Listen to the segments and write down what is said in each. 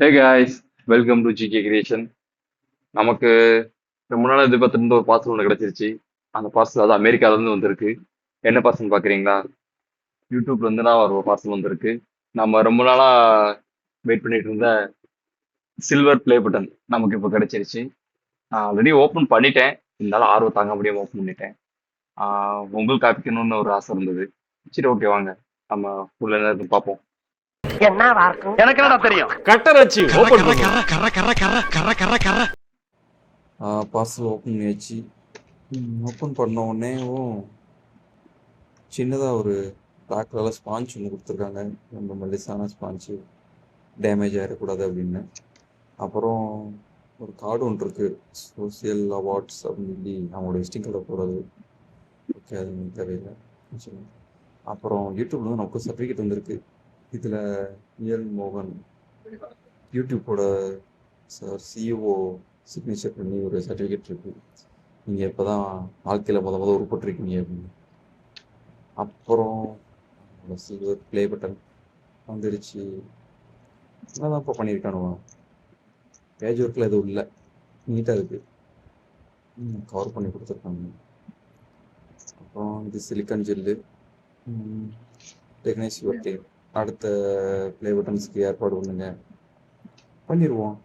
Hey guys, welcome to GK creation. நமக்கு ரொம்ப நாள் எதிர்பார்த்திருந்த ஒரு பார்சல் ஒன்று கிடைச்சிருச்சு. அந்த பார்சல் அது அமெரிக்கால இருந்து வந்திருக்கு. என்ன பார்சல் பார்க்குறீங்களா? யூடியூப்ல இருந்து தான் ஒரு பார்சல் வந்திருக்கு. நம்ம ரொம்ப நாளா வெயிட் பண்ணிட்டு இருந்த சில்வர் ப்ளே பட்டன் நமக்கு இப்போ கிடைச்சிருச்சு. நான் ஆல்ரெடி ஓப்பன் பண்ணிட்டேன். இருந்தாலும் ஆர்வம் தாங்க முடியாம ஓப்பன் பண்ணிட்டேன். உங்களுக்கு காப்பிக்கணும்னு ஒரு ஆசை இருந்தது. சரி, ஓகே, வாங்க நம்ம உள்ள என்ன இருக்குன்னு பார்ப்போம். என்னவா இருக்கும்? எனக்கு என்னடா தெரியும். கட்டர் வச்சு ஓபன் பண்ணுவோம். பார்சல் ஓப்பன் பண்ணியாச்சு. ஓப்பன் பண்ண உடனேவும் சின்னதாக ஒரு பிளாக் கலர் ஸ்பாஞ்ச் ஒன்று கொடுத்துருக்காங்க. ரொம்ப மெல்லிசான ஸ்பாஞ்சு, டேமேஜ் ஆகிடக்கூடாது அப்படின்னு. அப்புறம் ஒரு கார்டு ஒன்று இருக்குது, சோசியல் அவார்ட்ஸ் அப்படின்னு சொல்லி அவங்களோட விசிட்டிங் கார்டை போடுறது. ஓகே, அது எனக்கு தேவையில்லை. சரி. அப்புறம் யூடியூப்ல வந்து நமக்கு சர்டிஃபிகேட் வந்திருக்கு. இதில் இயல் மோகன் யூடியூப்போட சிஇஓ சிக்னேச்சர் பண்ணி ஒரு சர்டிஃபிகேட் இருக்குது. நீங்கள் இப்போ தான் வாழ்க்கையில் மொதல் உருப்பட்டுருக்கீங்க அப்படின்னு. அப்புறம் சில்வர் ப்ளே பட்டன் வந்துடுச்சு. என்னதான் இப்போ பண்ணியிருக்கானுவா? பேஜ் ஒர்க்கில் எதுவும் இல்லை, நீட்டாக இருக்குது, கவர் பண்ணி கொடுத்துருக்காங்க. அப்புறம் இது சிலிக்கான் ஜெல்லு, டெக்னைஸ் யுவர் டேப். அடுத்த ப்ளே பட்டன்ஸ்க்கு ஏற்பாடு பண்ணுங்க, பண்ணிடுவோம்.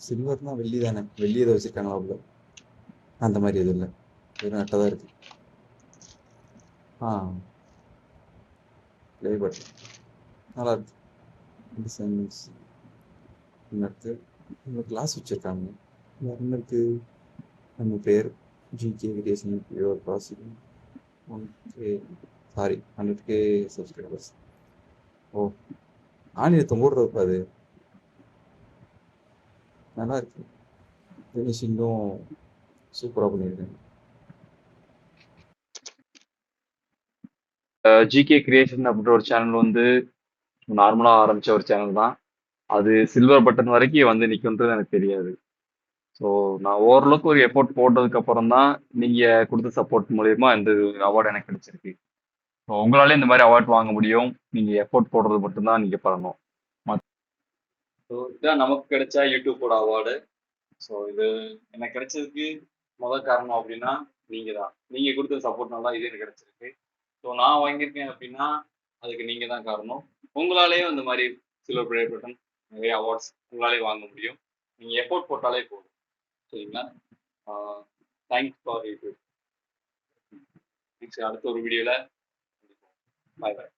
சில்வர்னா வெள்ளி தானே, வெள்ளி எதை வச்சுருக்காங்களா? அவ்வளோ அந்த மாதிரி எதுவும் இல்லை, வெறும் நட்டாக தான் இருக்குது. ப்ளே பட்டன் நல்லா இருக்கு. டிசைன்ஸ் இன்னுக்கு கிளாஸ் வச்சுருக்காங்க. இன்னுக்கு நம்ம பேர் GK creation your possible 1K, sorry 100K subscribers. ஓ, ஆணியத்தை மூடுறதுப்பா அது. நல்லா இருக்கு, ஃபினிஷிங்கும் சூப்பராக பண்ணியிருக்கேன். ஜிகே கிரியேஷன் அப்படின்ற ஒரு சேனல் வந்து நார்மலாக ஆரம்பிச்ச ஒரு சேனல் தான். அது சில்வர் பட்டன் வரைக்கும் வந்து நிற்குன்றது எனக்கு தெரியாது. ஸோ நான் ஓரளவுக்கு ஒரு எஃபோர்ட் போட்டதுக்கு அப்புறம் தான் நீங்கள் கொடுத்த சப்போர்ட் மூலயமா இந்த அவார்டு எனக்கு கிடைச்சிருக்கு. ஸோ உங்களாலே இந்த மாதிரி அவார்ட் வாங்க முடியும். நீங்கள் எஃபோர்ட் போடுறது மட்டும்தான் நீங்கள் பண்ணணும். ஸோ இதுதான் நமக்கு கிடைச்ச யூடியூப்போட அவார்டு. ஸோ இது எனக்கு கிடைச்சதுக்கு முதல் காரணம் அப்படின்னா நீங்கள் தான். நீங்கள் கொடுத்த சப்போர்ட்னால தான் இது எனக்கு கிடைச்சிருக்கு. ஸோ நான் வாங்கியிருக்கேன் அப்படின்னா அதுக்கு நீங்கள் தான் காரணம். உங்களாலேயும் இந்த மாதிரி சில்வர் ப்ளே பட்டன் நிறைய அவார்ட்ஸ் உங்களாலே வாங்க முடியும். நீங்கள் எஃபோர்ட் போட்டாலே போதும். சரிங்களா? Thanks for YouTube. நெக்ஸ்ட் அடுத்த ஒரு வீடியோவில் பாய் பாய்.